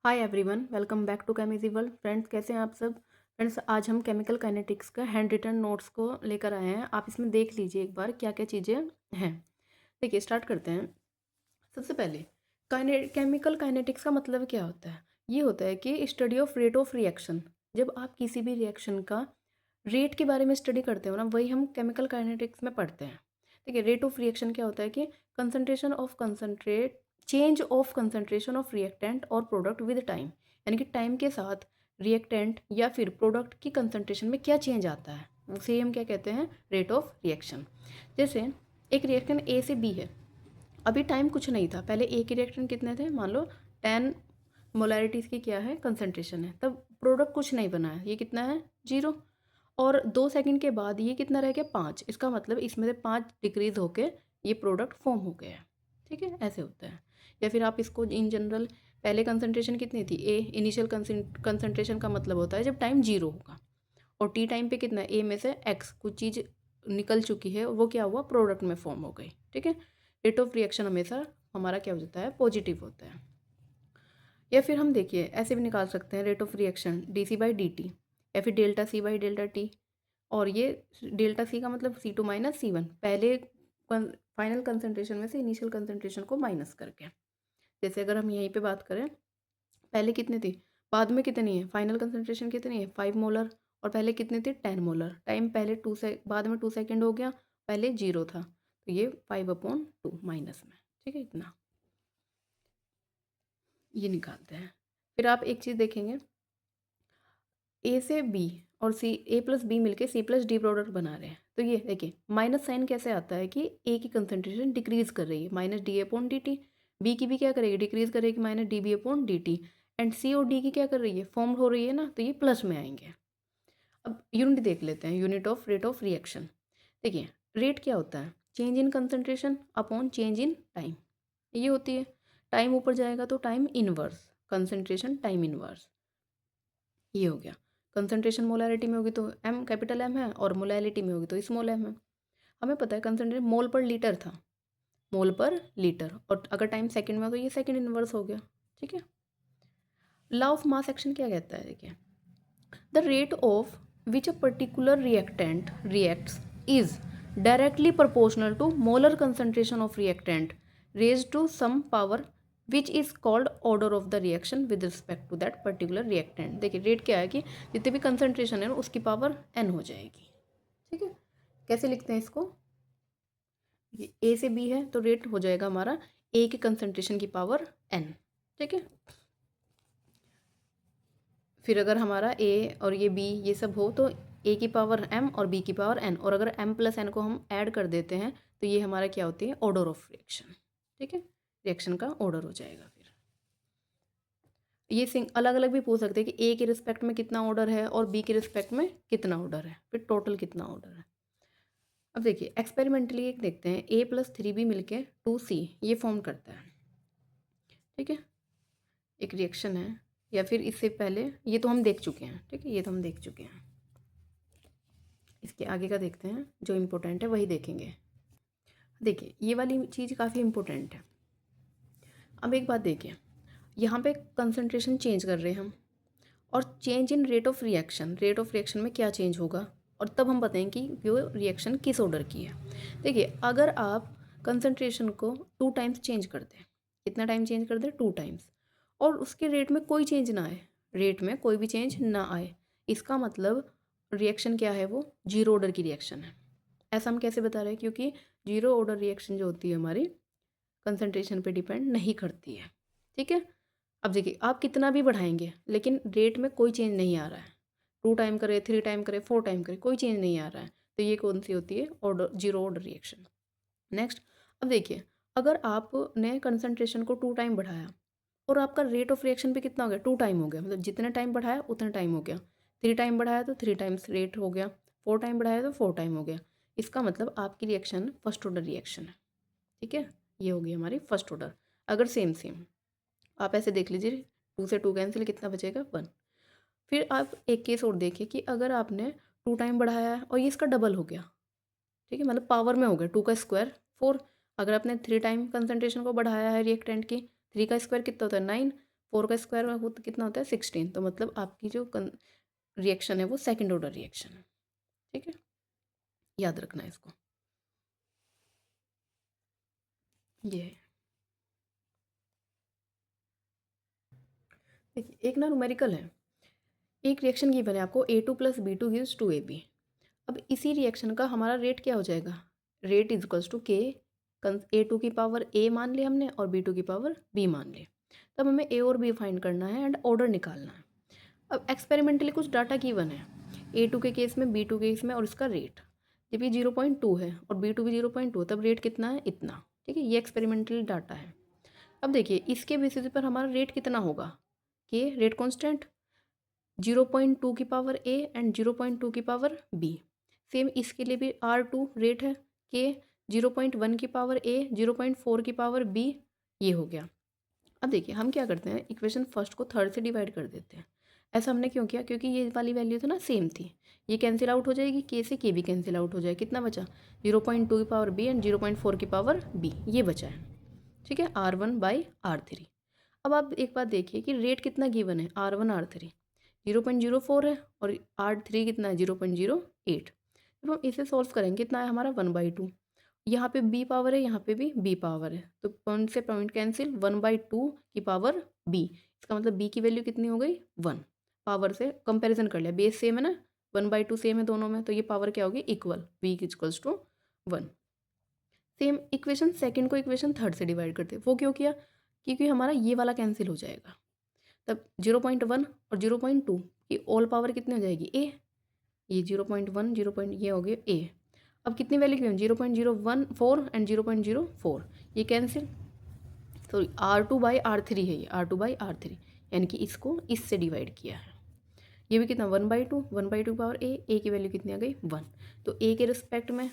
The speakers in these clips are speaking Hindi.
Hi everyone, welcome back to chemistry world. Friends, कैसे हैं आप सब। फ्रेंड्स, आज हम केमिकल काइनेटिक्स का हैंड रिटन नोट्स को लेकर आए हैं। आप इसमें देख लीजिए एक बार क्या क्या चीज़ें हैं। देखिए, स्टार्ट करते हैं। सबसे पहले केमिकल काइनेटिक्स का मतलब क्या होता है। ये होता है कि study of rate of reaction. जब आप किसी भी रिएक्शन का रेट के बारे में स्टडी करते हो ना, वही हम केमिकल काइनेटिक्स में पढ़ते हैं। देखिए, रेट ऑफ रिएक्शन क्या होता है कि concentration of concentrate change of concentration of reactant और प्रोडक्ट विद टाइम, यानी कि टाइम के साथ रिएक्टेंट या फिर प्रोडक्ट की कंसंट्रेशन में क्या चेंज आता है, उसे हम क्या कहते हैं, रेट ऑफ रिएक्शन। जैसे एक रिएक्शन ए से बी है, अभी टाइम कुछ नहीं था, पहले ए के रिएक्शन कितने थे, मान लो 10 मोलैरिटीज़ की क्या है, कंसंट्रेशन है, तब प्रोडक्ट कुछ नहीं बना है, ये कितना है, 0। और 2 सेकंड के बाद ये कितना रह गया, 5। इसका मतलब इसमें से 5 डिक्रीज होके ये प्रोडक्ट फॉर्म हो गया है। ठीक है, ऐसे होता है। या फिर आप इसको इन जनरल, पहले कंसंट्रेशन कितनी थी, ए इनिशियल कंसंट्रेशन का मतलब होता है जब टाइम 0 होगा, और टी टाइम पे कितना है, ए में से एक्स कुछ चीज़ निकल चुकी है, वो क्या हुआ, प्रोडक्ट में फॉर्म हो गई। ठीक है, रेट ऑफ रिएक्शन हमेशा हमारा क्या हो जाता है, पॉजिटिव होता है। या फिर हम देखिए ऐसे भी निकाल सकते हैं, rate of reaction D C by D T, या फिर delta C by delta T. और ये डेल्टा सी का मतलब C2 माइनस C1, पहले फाइनल कंसंट्रेशन में से इनिशियल कंसंट्रेशन को माइनस करके। जैसे अगर हम यहीं पे बात करें, पहले कितनी थी, बाद में कितनी है, फाइनल कंसंट्रेशन कितनी है, 5 मोलर, और पहले कितनी थी, 10 मोलर। टाइम पहले बाद में 2 सेकेंड हो गया, पहले 0 था, तो ये 5/2 माइनस में। ठीक है, इतना ये निकालते हैं। फिर आप एक चीज़ देखेंगे, ए से बी और सी, ए प्लस बी मिलके सी प्लस डी प्रोडक्ट बना रहे हैं, तो ये देखिए माइनस साइन कैसे आता है कि ए की कंसंट्रेशन डिक्रीज कर रही है, minus D upon D T. B की भी क्या करेगी, डिक्रीज करेगी, minus D B upon D T. And C और डी की क्या कर रही है, फॉर्म हो रही है ना, तो ये प्लस में आएंगे। अब यूनिट देख लेते हैं, unit of rate of reaction. देखिए, रेट क्या होता है, change in concentration upon change in time, ये होती है। टाइम ऊपर जाएगा तो time inverse, concentration time inverse, ये हो गया। कंसंट्रेशन मोलैरिटी में होगी तो एम कैपिटल एम है, और मोलैलिटी में होगी तो स्मॉल एम है। हमें पता है कंसंट्रेशन मोल पर लीटर था, मोल पर लीटर, और अगर टाइम सेकंड में हो तो ये सेकंड इनवर्स हो गया। ठीक है, लॉ ऑफ मास एक्शन क्या कहता है, देखिए, the rate of which a particular reactant reacts is directly proportional to molar concentration of reactant raise to some power which is called order of the reaction with respect to that particular reactant. देखिए, रेट क्या है कि जितने भी कंसंट्रेशन है उसकी पावर n हो जाएगी। ठीक है, कैसे लिखते हैं इसको, ये ए से बी है तो रेट हो जाएगा हमारा ए के कंसंट्रेशन की पावर n। ठीक है, फिर अगर हमारा ए और ये बी ये सब हो तो ए की पावर m और बी की पावर n, और अगर m प्लस n को हम ऐड कर देते हैं तो ये हमारा क्या होती है, ऑर्डर ऑफ रिएक्शन। ठीक है, रिएक्शन का ऑर्डर हो जाएगा। फिर ये अलग अलग भी पूछ सकते हैं कि ए के रिस्पेक्ट में कितना ऑर्डर है और बी के रिस्पेक्ट में कितना ऑर्डर है, फिर टोटल कितना ऑर्डर है। अब देखिए एक्सपेरिमेंटली एक देखते हैं, A+3B मिलके 2C ये फॉर्म करता है। ठीक है, एक रिएक्शन है, या फिर इससे पहले ये तो हम देख चुके हैं। ठीक है, ये तो हम देख चुके हैं, इसके आगे का देखते हैं, जो इम्पोर्टेंट है वही देखेंगे। देखिए, ये वाली चीज़ काफ़ी इम्पोर्टेंट है। अब एक बात देखिए, यहाँ पे कंसंट्रेशन चेंज कर रहे हैं हम, और change in rate of reaction, rate of reaction में क्या चेंज होगा, और तब हम बताएं कि वो रिएक्शन किस ऑर्डर की है। देखिए, अगर आप कंसंट्रेशन को 2 टाइम्स चेंज कर दें, कितना टाइम चेंज कर दें, 2 टाइम्स, और उसके रेट में कोई चेंज ना आए, रेट में कोई भी चेंज ना आए, इसका मतलब रिएक्शन क्या है, वो जीरो ऑर्डर की रिएक्शन है। ऐसा हम कैसे बता रहे हैं, क्योंकि जीरो ऑर्डर रिएक्शन जो होती है हमारी कंसंट्रेशन पे डिपेंड नहीं करती है। ठीक है, अब देखिए आप कितना भी बढ़ाएंगे लेकिन रेट में कोई चेंज नहीं आ रहा है, 2 टाइम करे, 3 टाइम करे, 4 टाइम करे, कोई चेंज नहीं आ रहा है, तो ये कौन सी होती है, order, zero order reaction. Next, अब देखिए, अगर आपने कंसंट्रेशन को 2 टाइम बढ़ाया और आपका रेट ऑफ रिएक्शन पे कितना हो गया, 2 टाइम हो गया, मतलब जितने टाइम बढ़ाया उतना टाइम हो गया। 3 टाइम बढ़ाया तो 3 टाइम्स रेट हो गया, 4 टाइम बढ़ाया तो 4 टाइम हो गया। इसका मतलब आपकी रिएक्शन फर्स्ट ऑर्डर रिएक्शन है। ठीक है, ये होगी हमारी फर्स्ट ऑर्डर। अगर सेम सेम आप ऐसे देख लीजिए, 2 से 2 कैंसिल, कितना बचेगा, 1। फिर आप एक केस और देखिए कि अगर आपने 2 टाइम बढ़ाया है और ये इसका डबल हो गया, ठीक है, मतलब पावर में हो गया, 2 का स्क्वायर 4। अगर आपने 3 टाइम कंसंट्रेशन को बढ़ाया है रिएक्टेंट की, 3 का स्क्वायर कितना होता है, 9, 4 का स्क्वायर कितना होता है 16, तो मतलब आपकी जो रिएक्शन है वो सेकंड ऑर्डर रिएक्शन है। ठीक है, याद रखना है इसको। ये है, देखिए एक ना न्यूमेरिकल है, एक रिएक्शन गिवन है आपको A2 plus B2 gives 2AB। अब इसी रिएक्शन का हमारा रेट क्या हो जाएगा, रेट इज इक्वल्स टू के A2 की पावर A मान लिया हमने और B2 की पावर B मान लिया। तब हमें A और B फाइंड करना है एंड ऑर्डर निकालना है। अब एक्सपेरिमेंटली कुछ डाटा गिवन है A2 के केस में, B2 के केस में, और इसका रेट जब ये 0.2 है और B2 भी 0.2, तब रेट कितना है, इतना। ठीक है, ये एक्सपेरिमेंटल डाटा है। अब देखिए इसके बेसिस पर हमारा रेट कितना होगा, के रेट कांस्टेंट 0.2 की पावर A एंड 0.2 की पावर B। सेम इसके लिए भी R2 रेट है, के 0.1 की पावर A 0.4 की पावर B। ये हो गया। अब देखिए हम क्या करते हैं, इक्वेशन फर्स्ट को थर्ड से डिवाइड कर देते हैं। ऐसा हमने क्यों किया, क्योंकि ये वाली वैल्यू तो ना सेम थी, ये कैंसिल आउट हो जाएगी, के से के भी कैंसिल आउट हो जाएगा। कितना बचा, 0.2 की पावर B एंड 0.4 की पावर B, ये बचा है। ठीक है, R1/R3। अब आप एक बात देखिए कि रेट कितना गिवन है, R1/R3 0.04 है और R3 कितना है 0.08। जब हम इसे सॉल्व करेंगे कितना है हमारा 1/2। यहाँ पे B पावर है, यहाँ पे भी B पावर है, तो पॉइंट से पॉइंट कैंसिल, 1/2 की पावर B। इसका मतलब B की वैल्यू कितनी हो गई 1। पावर से कंपैरिजन कर लिया, बेस सेम है ना, 1/2 सेम है दोनों में, तो ये पावर क्या होगी equal, B equals to 1। Same equation second को इक्वेशन थर्ड से डिवाइड करते, वो क्यों किया, क्योंकि हमारा ये वाला कैंसिल हो जाएगा। तब 0.1 और 0.2 की ऑल पावर कितनी हो जाएगी A, ये 0.1 ये हो गया A। अब कितनी वैल्यू की 0.014 एंड 0.04, ये कैंसिल, सॉरी R2/R3 है, ये R2/R3, यानी कि इसको इससे डिवाइड किया है। ये भी कितना 1/2 पावर A की वैल्यू कितनी आ गई 1। तो A के रिस्पेक्ट में,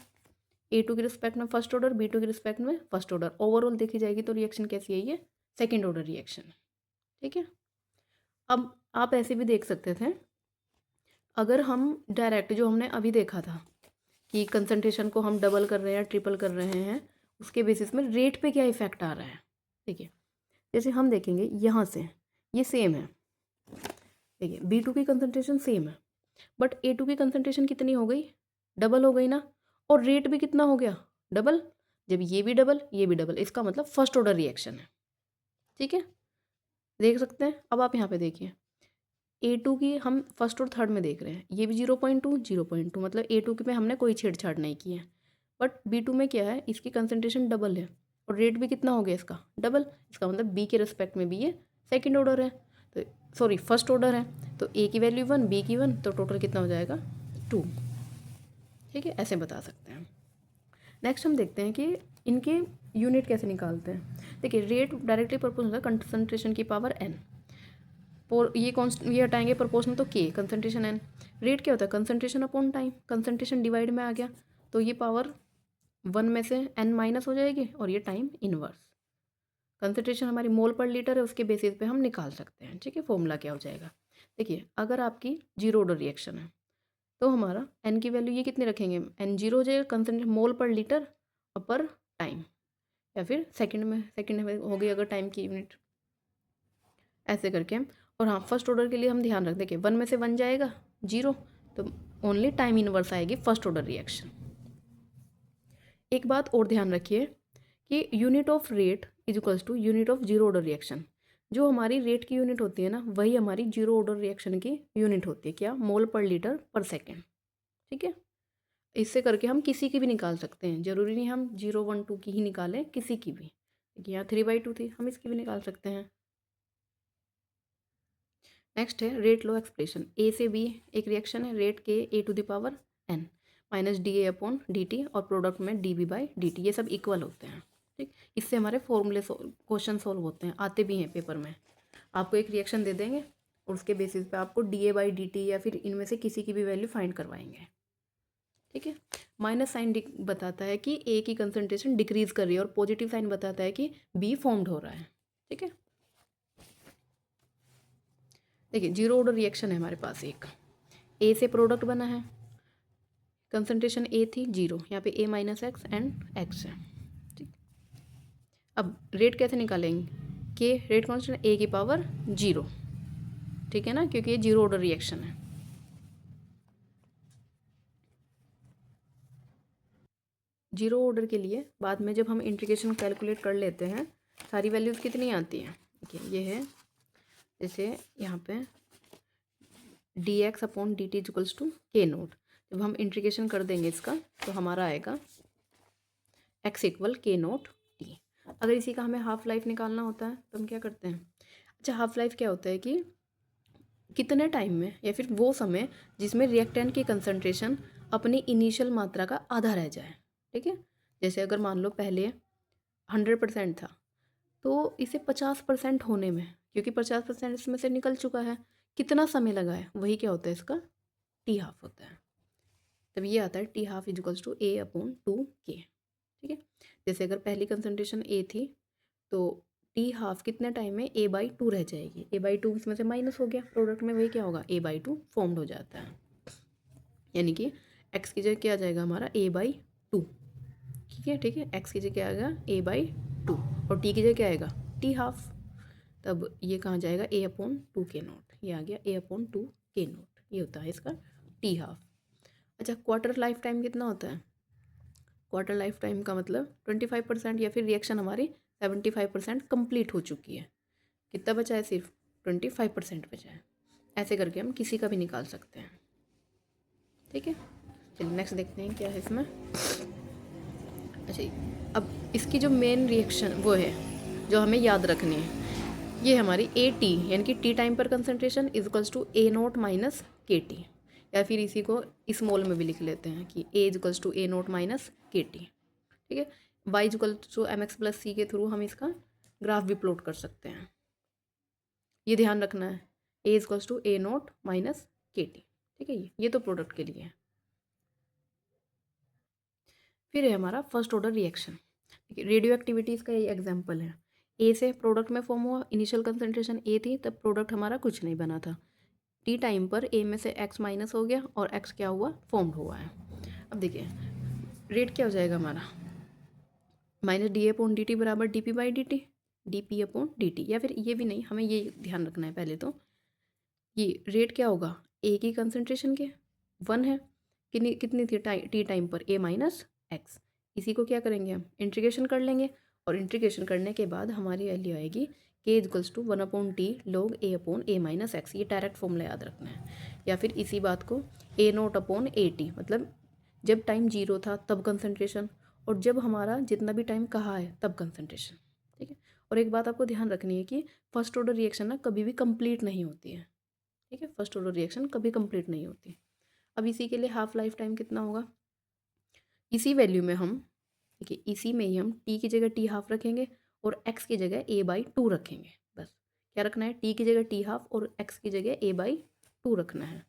A2 के रिस्पेक्ट में फर्स्ट ऑर्डर, B2 के रिस्पेक्ट में फर्स्ट ऑर्डर, ओवरऑल देखी जाएगी तो रिएक्शन कैसी है, ये सेकेंड ऑर्डर रिएक्शन। ठीक है, अब आप ऐसे भी देख सकते थे, अगर हम डायरेक्ट जो हमने अभी देखा था कि कंसंट्रेशन को हम डबल कर रहे हैं या ट्रिपल कर रहे हैं, उसके बेसिस में रेट पे क्या इफेक्ट आ रहा है। देखिए जैसे हम देखेंगे यहाँ से, ये सेम है, देखिए B2 की कंसंट्रेशन सेम है, बट A2 की कंसंट्रेशन कितनी हो गई, डबल हो गई ना, और रेट भी कितना हो गया डबल। जब ये भी डबल ये भी डबल, इसका मतलब फर्स्ट ऑर्डर रिएक्शन है। ठीक है, देख सकते हैं। अब आप यहाँ पे देखिए A2 की हम फर्स्ट और थर्ड में देख रहे हैं, ये भी 0.2 मतलब A2 के में हमने कोई छेड़छाड़ नहीं की है, बट B2 में क्या है, इसकी कंसंट्रेशन डबल है और रेट भी कितना हो गया इसका डबल। इसका मतलब B के रिस्पेक्ट में भी ये सेकंड ऑर्डर है, तो सॉरी फर्स्ट ऑर्डर है, तो A की वैल्यू 1 B की 1, तो टोटल कितना हो जाएगा 2। ठीक है, ऐसे बता सकते हैं। नेक्स्ट हम देखते हैं कि इनके यूनिट कैसे निकालते हैं। देखिए रेट डायरेक्टली प्रोपोर्शनल है कंसंट्रेशन की पावर n, और ये हटाएंगे प्रोपोर्शनल तो के कंसंट्रेशन एन। रेट क्या होता है, concentration upon time, concentration divide में आ गया, तो ये पावर 1 में से n माइनस हो जाएगी और ये टाइम इनवर्स। कंसंट्रेशन हमारी मोल पर लीटर है, उसके बेसिस पे हम निकाल सकते हैं। ठीक है, फॉर्मूला क्या हो जाएगा, देखिए अगर आपकी जीरो ऑर्डर रिएक्शन है तो हमारा n की वैल्यू ये कितनी रखेंगे, n जीरो हो जाएगा, कंसंट्रेशन मोल पर लीटर और पर टाइम, या फिर सेकंड में हो गई अगर टाइम की यूनिट, ऐसे करके हम। और हाँ फर्स्ट ऑर्डर के लिए हम ध्यान रख दें कि 1 में से 1 जाएगा 0, तो ओनली टाइम इनवर्स आएगी फर्स्ट ऑर्डर रिएक्शन। एक बात और ध्यान रखिए कि unit of rate is equals to unit of zero order reaction. जो हमारी रेट की यूनिट होती है ना, वही हमारी जीरो ऑर्डर रिएक्शन की यूनिट होती है, क्या, मोल पर लीटर पर सेकेंड। ठीक है, इससे करके हम किसी की भी निकाल सकते हैं, जरूरी नहीं हम 0 1 2 की ही निकालें, किसी की भी। यहाँ 3/2 थी, हम इसकी भी निकाल सकते हैं। नेक्स्ट है रेट लॉ एक्सप्रेशन, ए से बी एक रिएक्शन है, रेट के A⁴ n माइनस dA/dt और प्रोडक्ट में dB/dt, ये सब इक्वल होते हैं। ठीक, इससे हमारे फॉर्मूले क्वेश्चन सॉल्व होते हैं, आते भी हैं पेपर में। आपको एक रिएक्शन दे देंगे और उसके बेसिस पे आपको dA/dt या फिर इनमें से किसी की भी वैल्यू फाइंड करवाएंगे। ठीक है, माइनस साइन बताता है कि A की कंसंट्रेशन डिक्रीज कर रही है और पॉजिटिव साइन बताता है कि B फॉर्म्ड हो रहा है। ठीक है, देखिए जीरो ऑर्डर रिएक्शन है हमारे पास, एक ए से प्रोडक्ट बना है, कंसंट्रेशन ए थी 0, यहाँ पे A - x एंड x है। ठीक, अब रेट कैसे निकालेंगे, के रेट कांस्टेंट ए की पावर 0, ठीक है ना, क्योंकि ये जीरो ऑर्डर रिएक्शन है। जीरो ऑर्डर के लिए बाद में जब हम इंटीग्रेशन कैलकुलेट कर लेते हैं सारी वैल्यूज़ कितनी आती हैं, देखिए ये है जैसे यहाँ पे D X upon D T equals to K naught. जब हम इंटीग्रेशन कर देंगे इसका तो हमारा आएगा X equal K naught T. अगर इसी का हमें हाफ लाइफ निकालना होता है तो हम क्या करते हैं, अच्छा हाफ लाइफ क्या होता है कि कितने टाइम में या फिर वो समय जिसमें रिएक्टेंट की कंसंट्रेशन अपनी इनिशियल मात्रा का आधा रह जाए, ठीक है। जैसे अगर मान लो पहले 100% था तो इसे 50% होने में, क्योंकि 50% इसमें से निकल चुका है, कितना समय लगा है, वही क्या होता है इसका टी हाफ होता है। तब ये आता है T half equals to A upon 2k, ठीक है। जैसे अगर पहली कंसंट्रेशन ए थी तो टी हाफ कितने टाइम में a/2 रह जाएगी, a/2 इसमें से माइनस हो गया प्रोडक्ट में, वही क्या होगा a/2 फॉर्म्ड हो जाता है, यानी कि x की जगह क्या आ जाएगा हमारा a/2, ठीक है x की जगह क्या आएगा a/2 और t की जगह क्या आएगा टी हाफ। तब ये कहाँ जाएगा a/2k नोट, ये आ गया a/2k नोट, ये होता है इसका टी हाफ। अच्छा क्वार्टर लाइफ टाइम कितना होता है, क्वार्टर लाइफ टाइम का मतलब 25% या फिर रिएक्शन हमारी 75% कंप्लीट हो चुकी है, कितना बचा है सिर्फ 25% बचा है। ऐसे करके हम किसी का भी निकाल सकते हैं, ठीक है। चलिए नेक्स्ट देखते हैं क्या है इसमें। अच्छा अब इसकी जो मेन रिएक्शन वो है जो हमें याद रखनी है, ये हमारी ए टी यानी कि टी टाइम पर concentration equals to A naught minus K T, या फिर इसी को स्मॉल में भी लिख लेते हैं कि A equals to A naught minus K T, ठीक है। Y equals to M X plus C के थ्रू हम इसका ग्राफ भी प्लॉट कर सकते हैं, ये ध्यान रखना है, A equals to A naught minus K T, ठीक है। ये तो प्रोडक्ट के लिए है। फिर है हमारा फर्स्ट ऑर्डर रिएक्शन, ठीक है। रेडियो एक्टिविटीज़ का ये एग्जाम्पल है, ए से प्रोडक्ट में फॉर्म हुआ, इनिशियल कंसंट्रेशन ए थी, तब प्रोडक्ट हमारा कुछ नहीं बना था, टी टाइम पर ए में से एक्स माइनस हो गया और एक्स क्या हुआ फॉर्म्ड हुआ है। अब देखिए रेट क्या हो जाएगा हमारा minus D upon D T बराबर D P by D T, D P upon D T, या फिर ये भी नहीं, हमें ये ध्यान रखना है पहले तो ये रेट क्या होगा ए की कंसंट्रेशन के 1 है, कितनी थी टी टाइम पर ए माइनस एक्स, इसी को क्या करेंगे हम इंटीग्रेशन कर लेंगे और इंटीग्रेशन करने के बाद हमारी वैल्यू आएगी K equals to 1/t log a upon A minus X, ये डायरेक्ट फॉर्मूला याद रखना है। या फिर इसी बात को A naught upon A T, मतलब जब टाइम 0 था तब कंसंट्रेशन और जब हमारा जितना भी टाइम कहा है तब कंसंट्रेशन, ठीक है। और एक बात आपको ध्यान रखनी है कि फर्स्ट ऑर्डर रिएक्शन ना कभी भी कंप्लीट नहीं होती है, ठीक है। फर्स्ट ऑर्डर रिएक्शन कभी कंप्लीट नहीं होती। अब इसी के लिए हाफ लाइफ टाइम कितना होगा, इसी वैल्यू में हम देखिए इसी में ही हम टी की जगह टी हाफ रखेंगे और एक्स की जगह a/2 रखेंगे, बस क्या रखना है टी की जगह टी हाफ और एक्स की जगह a/2 रखना है।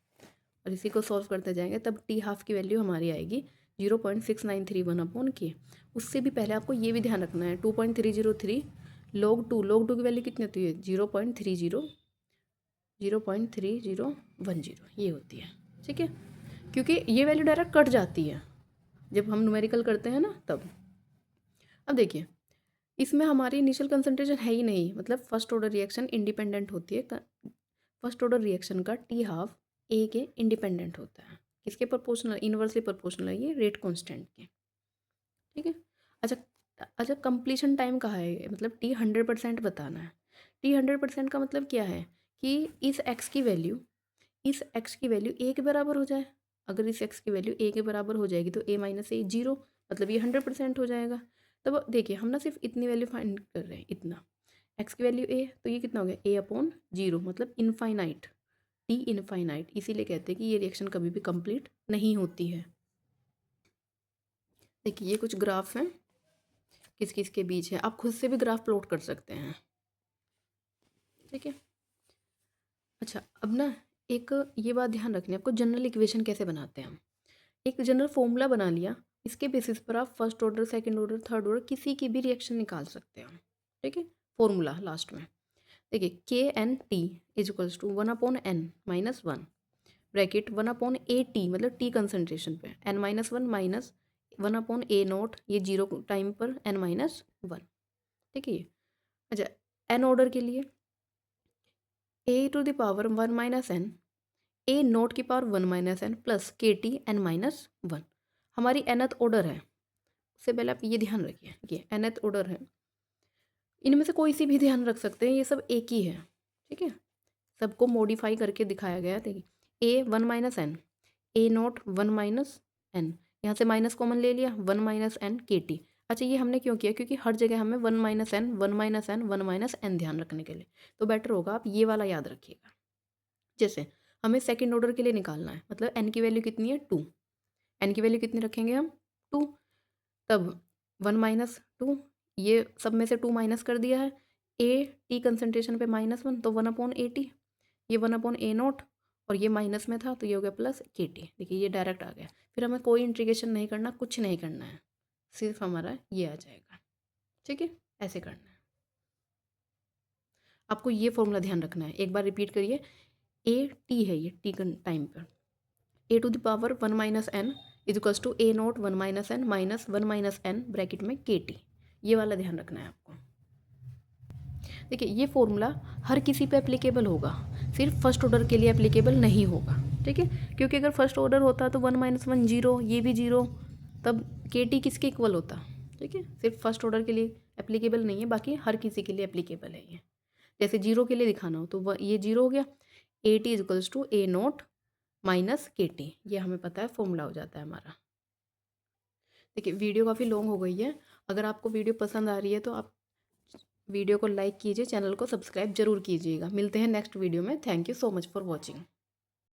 और इसी को सॉल्व करते जाएंगे तब टी हाफ की वैल्यू हमारी आएगी 0.6931/k। उससे भी पहले आपको ये भी ध्यान रखना है 2.303 log 2 की वैल्यू कितनी होती है 0.3010 ये होती है, ठीक है। क्योंकि ये वैल्यू डायरेक्ट कट जाती है जब हम न्यूमेरिकल करते हैं ना तब। अब देखिए इसमें हमारी इनिशियल कंसंट्रेशन है ही नहीं, मतलब फर्स्ट ऑर्डर रिएक्शन इंडिपेंडेंट होती है, फर्स्ट ऑर्डर रिएक्शन का टी हाफ ए के इंडिपेंडेंट होता है, किसके प्रोपोर्शनल इनवर्सली प्रोपोर्शनल है ये रेट कांस्टेंट के, ठीक है। अच्छा अच्छा कंप्लीशन टाइम कहा है, मतलब टी 100% बताना है। टी 100% का मतलब क्या है कि इस एक्स की वैल्यू ए के बराबर हो जाए, अगर इस एक्स की वैल्यू ए के बराबर हो जाएगी तो ए माइनस ए 0, मतलब ये 100% हो जाएगा। तब देखिए हम ना सिर्फ इतनी वैल्यू फाइंड कर रहे हैं, इतना एक्स की वैल्यू ए, तो ये कितना हो गया ए अपॉन 0, मतलब इनफाइनाइट, टी इनफाइनाइट, इसीलिए कहते हैं कि ये रिएक्शन कभी भी कंप्लीट नहीं होती है। देखिए ये कुछ ग्राफ हैं किस किस के बीच है, आप खुद से भी ग्राफ प्लॉट कर सकते हैं, ठीक है। अच्छा अब ना एक ये बात ध्यान रखनी है आपको, जनरल इक्वेशन कैसे बनाते हैं हम, एक जनरल फॉर्मूला बना लिया, इसके बेसिस पर आप first order second order third order किसी की भी रिएक्शन निकाल सकते हैं, ठीक है। फॉर्मूला लास्ट में देखिए K N T is equals to 1/n-1 bracket 1/a t, मतलब टी कंसनट्रेशन पे n-1 माइनस 1/a नोट, ये 0 टाइम पर n-1, ठीक है। अच्छा एन ऑर्डर के लिए A to the power 1 minus N, A naught की power 1 minus N plus K T N minus 1 हमारी nth ऑर्डर है। उससे पहले आप ये ध्यान रखिए कि nth ऑर्डर है, इनमें से कोई सी भी ध्यान रख सकते हैं, ये सब एक ही है, ठीक है। सबको मॉडिफाई करके दिखाया गया है। देखिए ए 1 minus N, A naught 1 minus N, यहाँ से माइनस कॉमन ले लिया 1 माइनस एन के टी। अच्छा ये हमने क्यों किया, क्योंकि हर जगह हमें 1 minus N 1 minus N 1 minus N ध्यान रखने के लिए, तो बेटर होगा आप ये वाला याद रखिएगा। जैसे हमें सेकंड ऑर्डर के लिए निकालना है, मतलब एन की वैल्यू कितनी है 2, एन की वैल्यू कितनी रखेंगे हम 2, तब 1 माइनस 2, ये सब में से 2 माइनस कर दिया है, ए टी कंसनट्रेशन पे -1 तो 1 अपॉन ए टी, ये 1 अपॉन ए नोट और ये माइनस में था तो ये हो गया प्लस के टी। देखिए ये डायरेक्ट आ गया, फिर हमें कोई इंटीग्रेशन नहीं करना, कुछ नहीं करना है, सिर्फ हमारा ये आ जाएगा, ठीक है। ऐसे करना है, आपको ये फॉर्मूला ध्यान रखना है। एक बार रिपीट करिए, ए टी है ये टी टाइम पर, A to the power 1 minus N is equals to A naught 1 minus N minus 1 minus N bracket में के टी, ये वाला ध्यान रखना है आपको। देखिए ये फॉर्मूला हर किसी पे एप्लीकेबल होगा, सिर्फ फर्स्ट ऑर्डर के लिए एप्लीकेबल नहीं होगा, ठीक है। क्योंकि अगर फर्स्ट ऑर्डर होता तो 1 माइनस 1 जीरो, ये भी जीरो, तब के टी किसके इक्वल होता, ठीक है। सिर्फ फर्स्ट ऑर्डर के लिए एप्लीकेबल नहीं है, बाकी हर किसी के लिए एप्लीकेबल है ये। जैसे जीरो के लिए दिखाना हो तो ये जीरो हो गया, A T is equals to A naught minus K T, ये हमें पता है फॉर्मूला हो जाता है हमारा। देखिए वीडियो काफ़ी लॉन्ग हो गई है, अगर आपको वीडियो पसंद आ रही है तो आप वीडियो को लाइक कीजिए, चैनल को सब्सक्राइब जरूर कीजिएगा। मिलते हैं नेक्स्ट वीडियो में। Thank you so much for watching.